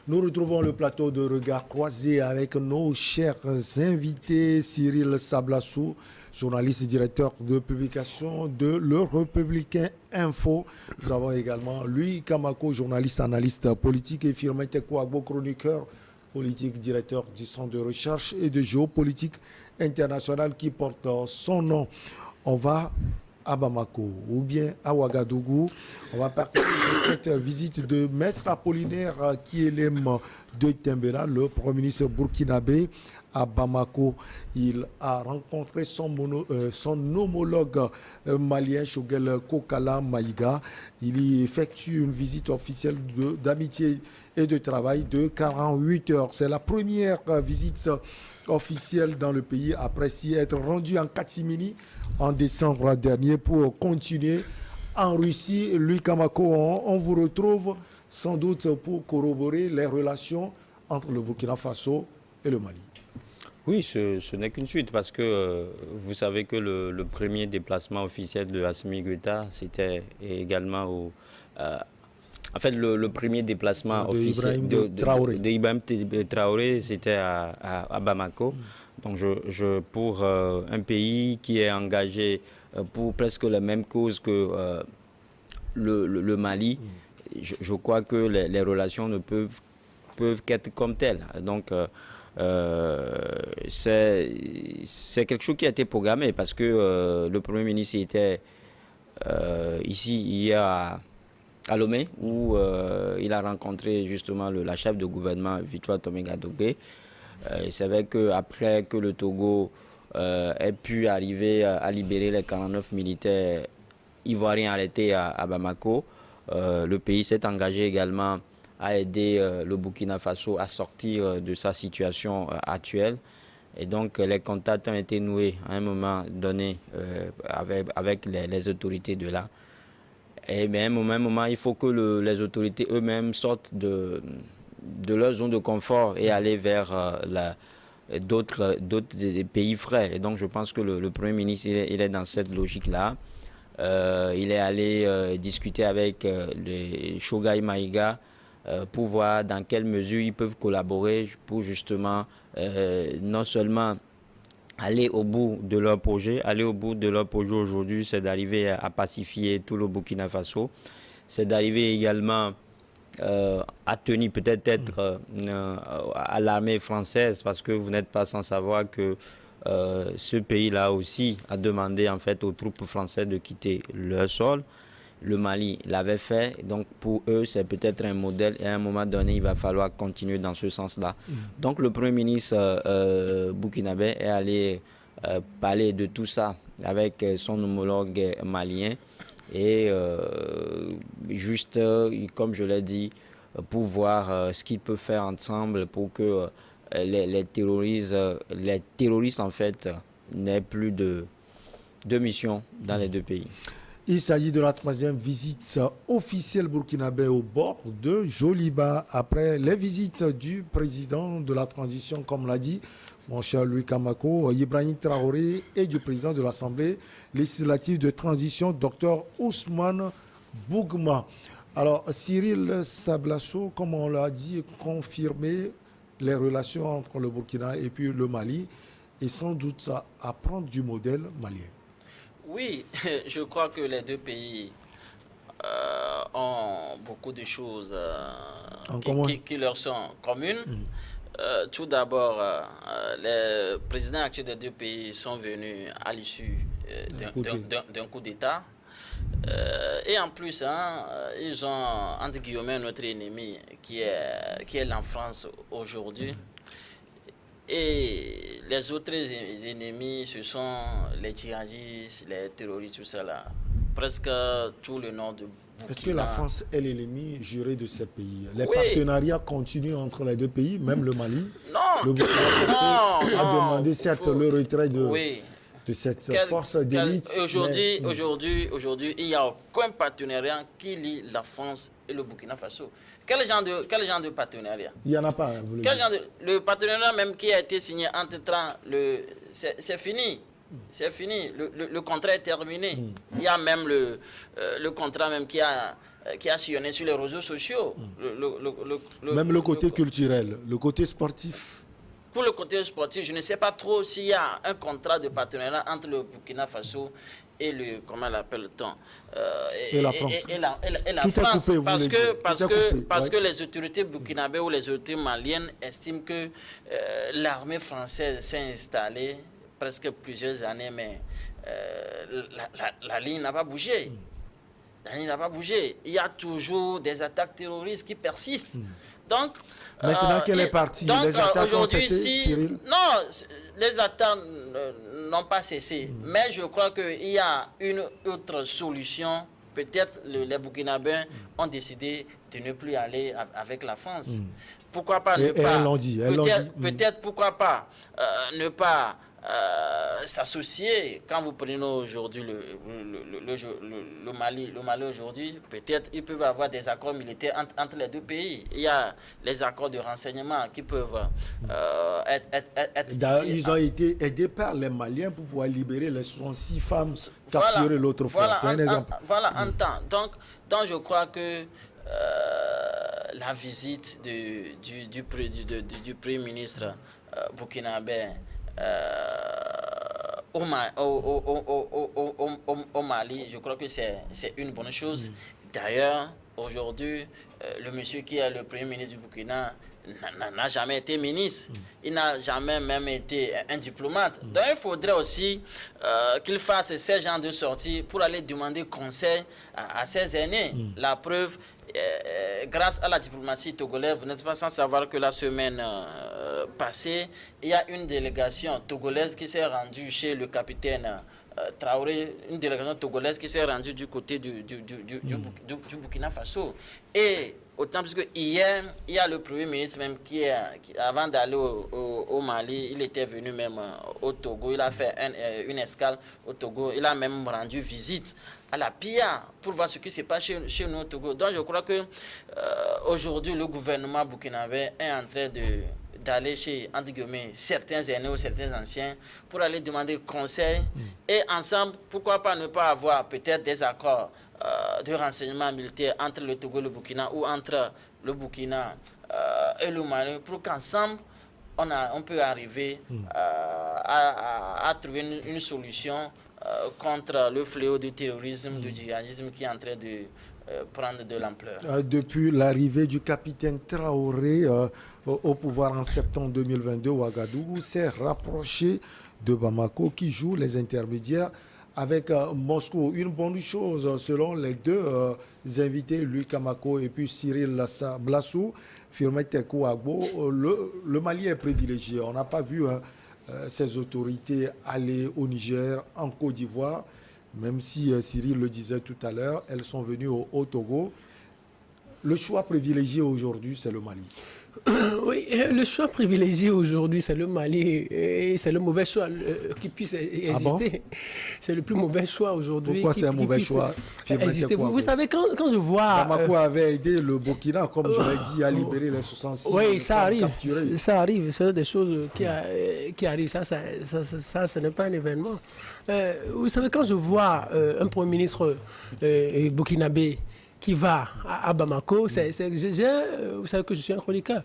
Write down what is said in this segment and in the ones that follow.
Nous retrouvons le plateau de Regard Croisé avec nos chers invités. Cyril Sablassou, journaliste et directeur de publication de Le Républicain Info. Nous avons également Louis Kamako, journaliste, analyste politique, et Firmin Kouagbo, chroniqueur politique, directeur du Centre de recherche et de géopolitique internationale qui porte son nom. On va à Bamako ou bien à Ouagadougou. On va partir de cette visite de Maître Apollinaire Kielem de Tembela, le Premier ministre burkinabé à Bamako. Il a rencontré son homologue malien, Choguel Kokala Maïga. Il y effectue une visite officielle d'amitié et de travail de 48 heures. C'est la première visite officielle dans le pays après s'y être rendu en catimini en décembre dernier pour continuer en Russie. Louis Kamako, on vous retrouve sans doute pour corroborer les relations entre le Burkina Faso et le Mali. Oui, ce n'est qu'une suite parce que vous savez que le premier déplacement officiel de Assimi Goïta, c'était également en fait, le premier déplacement officiel de Ibrahim Traoré, c'était à Bamako. Donc, pour un pays qui est engagé pour presque la même cause que le Mali, je crois que les relations ne peuvent qu'être comme telles. Donc, c'est quelque chose qui a été programmé parce que le Premier ministre était ici hier à Lomé, où il a rencontré justement la chef de gouvernement Victoire Tomenga-Dogbé. C'est vrai qu'après que le Togo ait pu arriver à libérer les 49 militaires ivoiriens arrêtés à Bamako, le pays s'est engagé également à aider le Burkina Faso à sortir de sa situation actuelle. Et donc les contacts ont été noués à un moment donné avec les autorités de là. Et bien, au même moment, il faut que les autorités eux-mêmes sortent de leur zone de confort et aller vers d'autres pays frères. Et donc, je pense que le Premier ministre, il est dans cette logique-là. Il est allé discuter avec le Choguel Maïga pour voir dans quelle mesure ils peuvent collaborer pour justement non seulement aller au bout de leur projet. Aller au bout de leur projet aujourd'hui, c'est d'arriver à pacifier tout le Burkina Faso. C'est d'arriver également à tenir peut-être à l'armée française, parce que vous n'êtes pas sans savoir que ce pays-là aussi a demandé en fait aux troupes françaises de quitter leur sol. Le Mali l'avait fait, donc pour eux c'est peut-être un modèle et à un moment donné il va falloir continuer dans ce sens-là. Donc le Premier ministre burkinabé est allé parler de tout ça avec son homologue malien et juste comme je l'ai dit, pour voir ce qu'ils peuvent faire ensemble pour que les terroristes en fait n'aient plus de mission dans les deux pays. Il s'agit de la troisième visite officielle burkinabé au bord de Joliba après les visites du président de la transition, comme l'a dit mon cher Louis Kamako, Ibrahim Traoré, et du président de l'Assemblée législative de transition, Dr Ousmane Bougma. Alors, Cyril Sablassou, comme on l'a dit, confirmer les relations entre le Burkina et puis le Mali et sans doute apprendre du modèle malien. Oui, je crois que les deux pays ont beaucoup de choses qui leur sont communes. Tout d'abord, les présidents actuels des deux pays sont venus à l'issue d'un coup d'État. Et en plus, ils ont, entre guillemets, notre ennemi qui est la France aujourd'hui. Et les autres ennemis, ce sont les djihadistes, les terroristes, tout ça là. Presque tout le nord de Burkina. Est-ce que la France est l'ennemi juré de ces pays? Les partenariats continuent entre les deux pays, même le Mali. Non, le Burkina a demandé certes le retrait de cette force d'élite. Aujourd'hui, il n'y a aucun partenariat qui lie la France et le Burkina Faso. Quel genre de partenariat? Il n'y en a pas. Le partenariat même qui a été signé entre c'est fini. C'est fini. Le contrat est terminé. Il y a même le contrat même qui a qui a sillonné sur les réseaux sociaux. Même le côté culturel, le côté sportif. Pour le côté sportif, je ne sais pas trop s'il y a un contrat de partenariat entre le Burkina Faso et le, comment on l'appelle-t-on, et la France. Et la France, coupé, parce que les autorités burkinabées ou les autorités maliennes estiment que l'armée française s'est installée presque plusieurs années, mais la ligne n'a pas bougé. La ligne n'a pas bougé. Il y a toujours des attaques terroristes qui persistent. Donc, maintenant qu'elle est partie, les attaques ont cessé, Cyril? Non, les attaques n'ont pas cessé. Mais je crois qu'il y a une autre solution. Peut-être les Burkinabés ont décidé de ne plus aller avec la France. Pourquoi pas ne pas... Peut-être pourquoi pas ne pas s'associer. Quand vous prenez aujourd'hui le Mali aujourd'hui, peut-être ils peuvent avoir des accords militaires entre les deux pays. Il y a les accords de renseignement qui peuvent être ils ont été aidés par les Maliens pour pouvoir libérer les 66 femmes capturées l'autre fois. C'est un exemple. Voilà, un temps. Donc je crois que la visite du Premier ministre burkinabé au Mali, je crois que c'est une bonne chose. D'ailleurs, aujourd'hui, le monsieur qui est le Premier ministre du Burkina n'a jamais été ministre. Il n'a jamais même été un diplomate. Donc il faudrait aussi qu'il fasse ces genres de sorties pour aller demander conseil à ses aînés. La preuve, grâce à la diplomatie togolaise, vous n'êtes pas sans savoir que la semaine passée, il y a une délégation togolaise qui s'est rendue chez le capitaine Traoré, une délégation togolaise qui s'est rendue du côté du Burkina Faso. Et autant plus que hier, il y a le Premier ministre même qui avant d'aller au Mali, il était venu même au Togo. Il a fait une escale au Togo. Il a même rendu visite à la PIA pour voir ce qui se passe chez nous au Togo. Donc je crois que aujourd'hui, le gouvernement burkinabé est en train d'aller chez, entre guillemets, certains aînés ou certains anciens pour aller demander conseil. Et ensemble, pourquoi pas ne pas avoir peut-être des accords de renseignement militaire entre le Togo et le Burkina ou entre le Burkina et le Mali pour qu'ensemble, on peut arriver à trouver une solution contre le fléau du terrorisme, du djihadisme qui est en train de prendre de l'ampleur. Depuis l'arrivée du capitaine Traoré au pouvoir en septembre 2022, Ouagadougou s'est rapproché de Bamako qui joue les intermédiaires avec Moscou. Une bonne chose selon les deux invités, Louis Kamako et puis Cyril Sablassou, Firmin Tekou Agbo, le Mali est privilégié. On n'a pas vu ces autorités aller au Niger, en Côte d'Ivoire, même si Cyril le disait tout à l'heure, elles sont venues au Togo. Le choix privilégié aujourd'hui, c'est le Mali. Oui, le choix privilégié aujourd'hui, c'est le Mali. Et c'est le mauvais choix qui puisse exister. C'est le plus mauvais choix aujourd'hui. Pourquoi c'est un mauvais choix? Vous savez, quand je vois... Bamako avait aidé le Burkina, comme je l'ai dit, à libérer les 66. Oui, ça arrive. Ça arrive. C'est des choses qui arrivent. Ça, ce n'est pas un événement. Vous savez, quand je vois un Premier ministre burkinabé qui va à Bamako, vous savez que je suis un chroniqueur.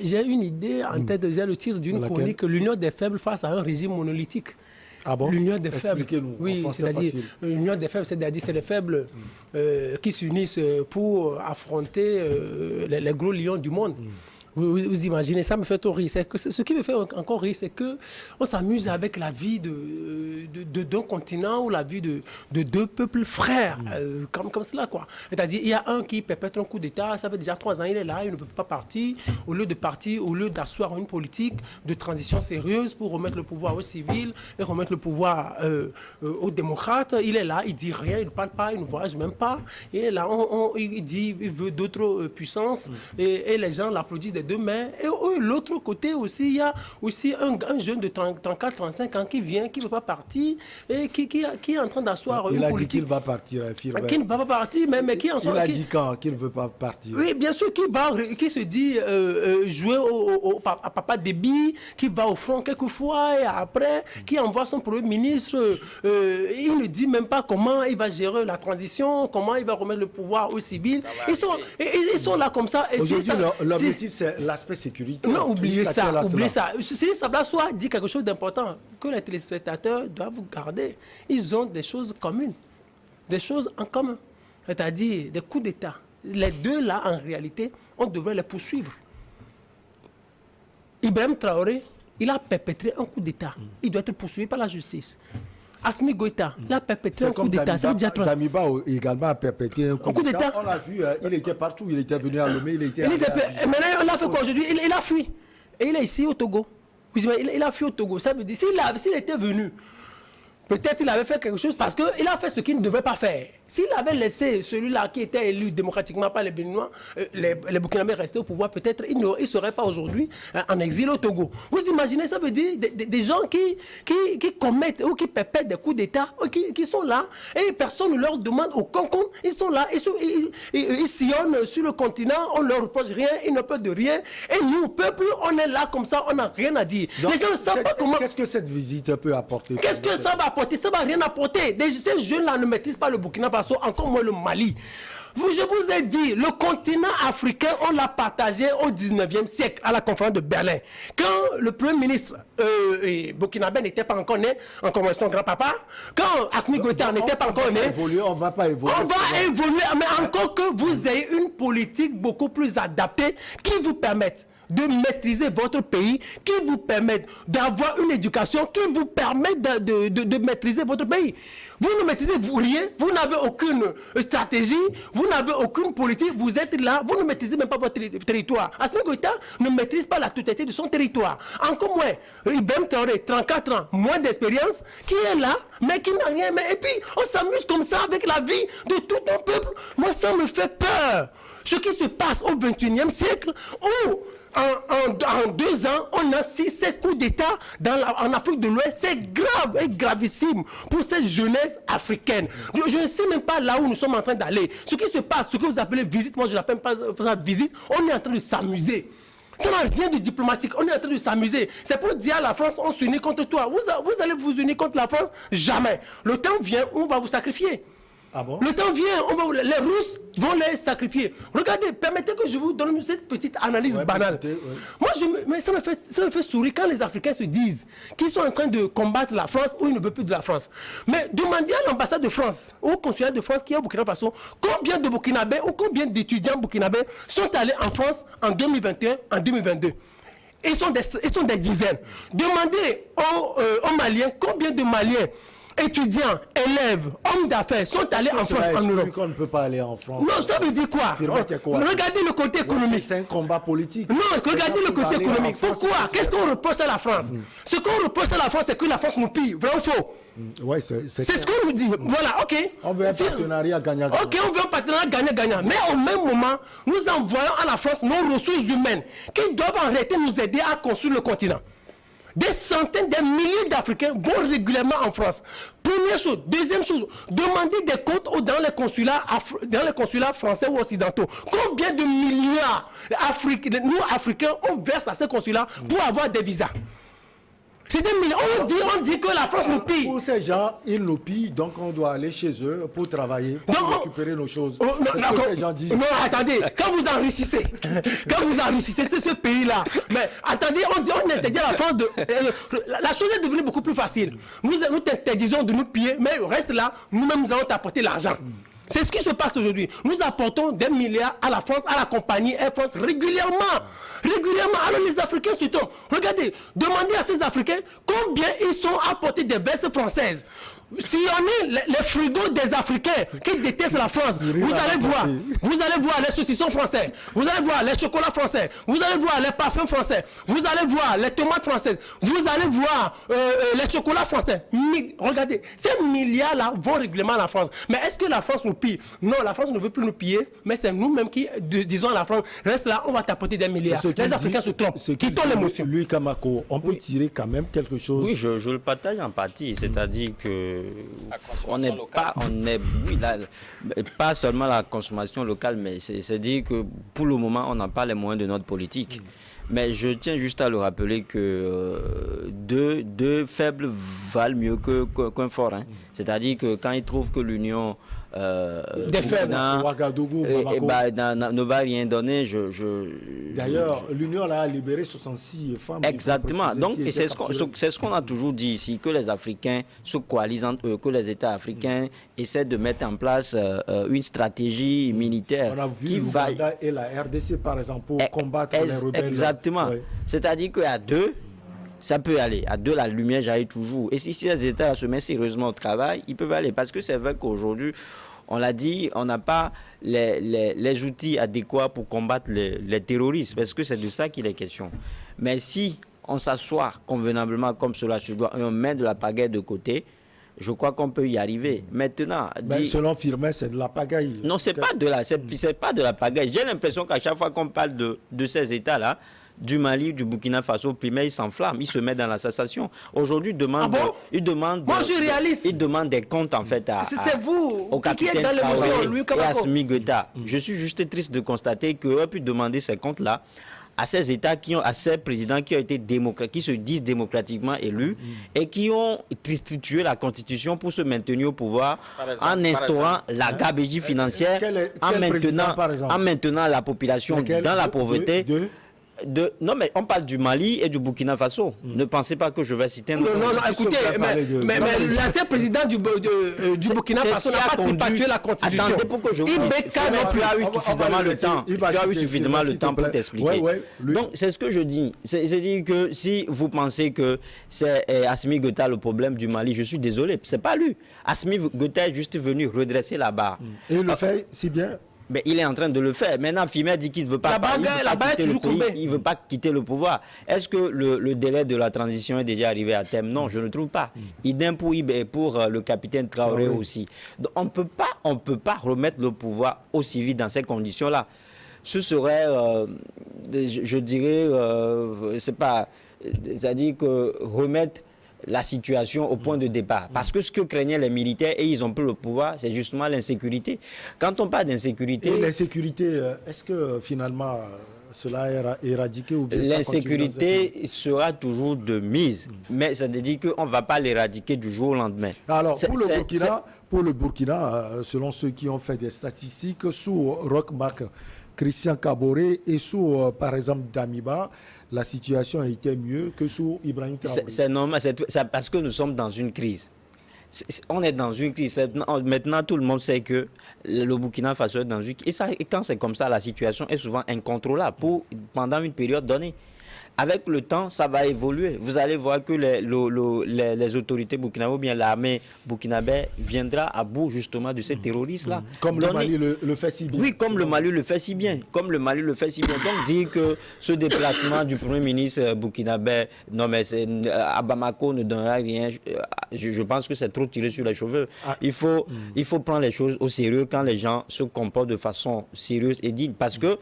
J'ai une idée en tête, j'ai le titre d'une chronique, l'union des faibles face à un régime monolithique. Ah bon? L'union des faibles. Expliquez-nous. Oui, c'est-à-dire l'union des faibles, c'est-à-dire c'est les faibles qui s'unissent pour affronter les gros lions du monde. Vous imaginez, ça me fait trop rire. Ce qui me fait encore rire, c'est qu'on s'amuse avec la vie d'un continent ou la vie de deux peuples frères, comme cela, quoi. C'est-à-dire, il y a un qui perpètre un coup d'État, ça fait déjà 3 ans, il est là, il ne peut pas partir. Au lieu d'asseoir une politique de transition sérieuse pour remettre le pouvoir aux civils et remettre le pouvoir aux démocrates, il est là, il dit rien, il ne parle pas, il ne voyage même pas. Et là, il dit, il veut d'autres puissances et les gens l'applaudissent les deux mains. Et de l'autre côté aussi, il y a aussi un jeune de 34-35 ans qui vient, qui ne veut pas partir et qui est en train d'asseoir une politique. Il a dit qu'il va partir. Qui ne va pas partir, mais qui en Il a dit quand qu'il ne veut pas partir. Oui, bien sûr, qui se dit jouer à Papa Déby, qui va au front quelquefois et après, qui envoie son premier ministre. Il ne dit même pas comment il va gérer la transition, comment il va remettre le pouvoir aux civils. Ils sont là comme ça. Aujourd'hui, l'objectif, c'est l'aspect sécurité. Non, oubliez ça. Si Sablasso dit quelque chose d'important que les téléspectateurs doivent garder, ils ont des choses communes, des choses en commun, c'est-à-dire des coups d'État. Les deux là, en réalité, on devrait les poursuivre. Ibrahim Traoré, il a perpétré un coup d'État. Il doit être poursuivi par la justice. Assimi Goïta, il a perpétré un coup d'État. Damiba également a perpétré un coup d'État. On l'a vu, il était partout. Il était venu à Lomé, maintenant, on l'a fait quoi aujourd'hui? Il a fui. Et il est ici au Togo. Il a fui au Togo. Ça veut dire, s'il était venu, peut-être il avait fait quelque chose parce qu'il a fait ce qu'il ne devait pas faire. S'il avait laissé celui-là qui était élu démocratiquement par les Béninois, les Burkinabés rester au pouvoir, peut-être il ne serait pas aujourd'hui en exil au Togo. Vous imaginez, ça veut dire des gens qui commettent ou qui perpètrent des coups d'État, qui sont là et personne ne leur demande aucun compte. Ils sont là, ils sillonnent sur le continent, on ne leur reproche rien, ils ne peuvent de rien. Et nous, peuple, on est là comme ça, on n'a rien à dire. Donc, les gens ne savent pas comment... Qu'est-ce que cette visite peut apporter? Qu'est-ce que ça va apporter? Ça ne va rien apporter. Ces jeunes-là ne maîtrisent pas le Burkina Faso, encore moins le Mali. Je vous ai dit, le continent africain, on l'a partagé au 19e siècle, à la conférence de Berlin. Quand le premier ministre burkinabé n'était pas encore né, encore son grand-papa, quand Assimi Goïta n'était pas encore né... On va pas évoluer. On va évoluer, mais encore que vous ayez une politique beaucoup plus adaptée qui vous permette de maîtriser votre pays, qui vous permettent d'avoir une éducation, qui vous permettent de maîtriser votre pays. Vous ne maîtrisez rien, vous n'avez aucune stratégie, vous n'avez aucune politique, vous êtes là, vous ne maîtrisez même pas votre territoire. Assimi Goïta ne maîtrise pas la totalité de son territoire. Encore moins, Ibrahim Traoré, 34 ans, moins d'expérience, qui est là, mais qui n'a rien. Et puis, on s'amuse comme ça avec la vie de tout un peuple. Moi, ça me fait peur. Ce qui se passe au 21e siècle, où en 2 ans, on a 6-7 coups d'État en Afrique de l'Ouest. C'est grave et gravissime pour cette jeunesse africaine. Je ne sais même pas là où nous sommes en train d'aller. Ce qui se passe, ce que vous appelez visite, moi je l'appelle pas ça visite, on est en train de s'amuser. Ça n'a rien de diplomatique, on est en train de s'amuser. C'est pour dire à la France, on s'unit contre toi. Vous allez vous unir contre la France? Jamais. Le temps vient où on va vous sacrifier. Ah bon? Le temps vient, les Russes vont les sacrifier. Regardez, permettez que je vous donne cette petite analyse banale. Moi, ça me fait sourire quand les Africains se disent qu'ils sont en train de combattre la France ou ils ne veulent plus de la France. Mais demandez à l'ambassade de France, au consulat de France qui est au Burkina Faso, combien de Burkinabés ou combien d'étudiants burkinabés sont allés en France en 2021, en 2022. Ils sont des dizaines. Demandez aux Maliens combien de Maliens, étudiants, élèves, hommes d'affaires sont allés en France, en Europe. Qu'on ne peut pas aller en France. Non, ça veut dire quoi? Regardez le côté économique. C'est un combat politique. Non, regardez le côté économique. Pourquoi? Qu'est-ce qu'on reproche à la France? Ce qu'on reproche à la France, c'est que la France nous pille. Vrai ou faux? Oui, c'est ce qu'on nous dit. Voilà, ok. On veut un partenariat gagnant-gagnant. Ok, on veut un partenariat gagnant-gagnant. Mais au même moment, nous envoyons à la France nos ressources humaines qui doivent en réalité nous aider à construire le continent. Des centaines, des milliers d'Africains vont régulièrement en France. Première chose. Deuxième chose, demandez des comptes dans les consulats français ou occidentaux. Combien de milliards nous, Africains, on verse à ces consulats pour avoir des visas? C'est des milliards. On dit que la France nous pille. Pour ces gens, ils nous pillent, donc on doit aller chez eux pour travailler, pour récupérer nos choses. C'est ce que ces gens disent. Non, attendez, quand vous enrichissez, c'est ce pays-là. Mais attendez, on interdit à la France de... la chose est devenue beaucoup plus facile. Nous t'interdisons de nous piller, mais reste là, nous-mêmes nous allons t'apporter l'argent. C'est ce qui se passe aujourd'hui. Nous apportons des milliards à la France, à la compagnie Air France régulièrement. Régulièrement. Alors les Africains se tombent. Regardez, demandez à ces Africains combien ils sont apportés des vestes françaises. sillonner les frigos des Africains qui détestent la France. Vous allez voir les saucissons français, vous allez voir les chocolats français, vous allez voir les parfums français, vous allez voir les tomates françaises, vous allez voir les chocolats français. Regardez, ces milliards-là vont régulièrement à la France. Mais est-ce que la France nous pille? Non, la France ne veut plus nous piller, mais c'est nous-mêmes qui disons à la France, reste là, on va t'apporter des milliards. Les Africains se trompent. Quittons l'émotion. Lui, Kamako, on peut tirer quand même quelque chose. Oui, je le partage en partie. C'est-à-dire que on n'est pas, oui, là, pas seulement la consommation locale, mais c'est dire que pour le moment, on n'a pas les moyens de notre politique. Mais je tiens juste à le rappeler que deux faibles valent mieux qu'un fort. Hein. C'est-à-dire que quand ils trouvent que l'union des faibles ne va rien donner, D'ailleurs, l'union a libéré 66 femmes. Exactement. Donc, c'est ce qu'on a toujours dit ici, que les Africains se coalisent entre eux, que les États africains essaient de mettre en place une stratégie militaire. On a vu l'Ouganda et la RDC, par exemple, pour combattre les rebelles. Exactement. Oui. C'est-à-dire qu'à deux, ça peut aller. À deux, la lumière jaillit toujours. Et si les États se mettent sérieusement au travail, ils peuvent aller. Parce que c'est vrai qu'aujourd'hui, on l'a dit, on n'a pas les outils adéquats pour combattre les terroristes. Parce que c'est de ça qu'il est question. Mais si on s'assoit convenablement comme cela se doit et on met de la pagaille de côté, je crois qu'on peut y arriver. Maintenant, selon Firmin, c'est de la pagaille. Non, c'est pas de la pagaille. J'ai l'impression qu'à chaque fois qu'on parle de ces États-là, du Mali, du Burkina Faso, Primaire, il s'enflamme, il se met dans la cessation. Aujourd'hui, il demande des comptes en fait c'est vous au capitaine Traoré et à Assimi Goïta. Je suis juste triste de constater qu'on pu demander ces comptes-là à ces États à ces présidents qui ont été qui se disent démocratiquement élus et qui ont tristitué la Constitution pour se maintenir au pouvoir en instaurant la gabegie financière, en maintenant la population dans la pauvreté. Non, mais on parle du Mali et du Burkina Faso. Ne pensez pas que je vais citer... Non, écoutez, mais l'ancien président du Burkina Faso n'a pas tripatué la Constitution. Attendez pour que je vous dise. Tu as eu suffisamment le temps. Tu as eu suffisamment le temps pour t'expliquer. Donc, c'est ce que je dis. C'est-à-dire que si vous pensez que c'est Assimi Goïta le problème du Mali, je suis désolé. C'est pas lui. Assimi Goïta est juste venu redresser la barre. Et il le fait si bien. Mais il est en train de le faire. Maintenant, Firmin dit qu'il ne veut pas quitter le pays, il ne veut pas quitter le pouvoir. Est-ce que le délai de la transition est déjà arrivé à terme? Non, je ne trouve pas. Idem pour le capitaine Traoré aussi. Donc, on ne peut pas remettre le pouvoir aussi vite dans ces conditions-là. Ce serait, je dirais, c'est-à-dire que remettre la situation au point de départ. Parce que ce que craignaient les militaires, et ils ont pris le pouvoir, c'est justement l'insécurité. Quand on parle d'insécurité... Et l'insécurité, est-ce que finalement cela est éradiqué ou bien l'insécurité sera toujours de mise. Mais ça veut dire qu'on ne va pas l'éradiquer du jour au lendemain. Alors, pour le Burkina, selon ceux qui ont fait des statistiques, sous Roch-Marc Christian Kaboré et sous, par exemple, Damiba, la situation a été mieux que sous Ibrahim Traoré. C'est normal, c'est parce que nous sommes dans une crise. On est dans une crise. Maintenant, tout le monde sait que le Burkina Faso est dans une crise. Et quand c'est comme ça, la situation est souvent incontrôlable pendant une période donnée. Avec le temps, ça va évoluer. Vous allez voir que les autorités burkinabées ou bien l'armée burkinabé viendra à bout justement de ces terroristes-là. Comme le Mali le fait si bien. Oui, comme le Mali le fait si bien. Donc dire que ce déplacement du Premier ministre burkinabé, non mais à Bamako ne donnera rien, je pense que c'est trop tiré sur les cheveux. Il faut prendre les choses au sérieux quand les gens se comportent de façon sérieuse et digne. Parce que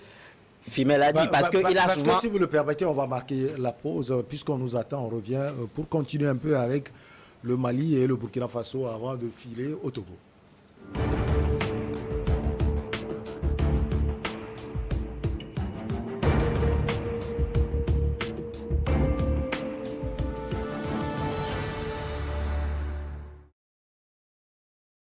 Firmin l'a dit, parce qu'il a souvent... Que, si vous le permettez, on va marquer la pause, puisqu'on nous attend, on revient pour continuer un peu avec le Mali et le Burkina Faso avant de filer au Togo.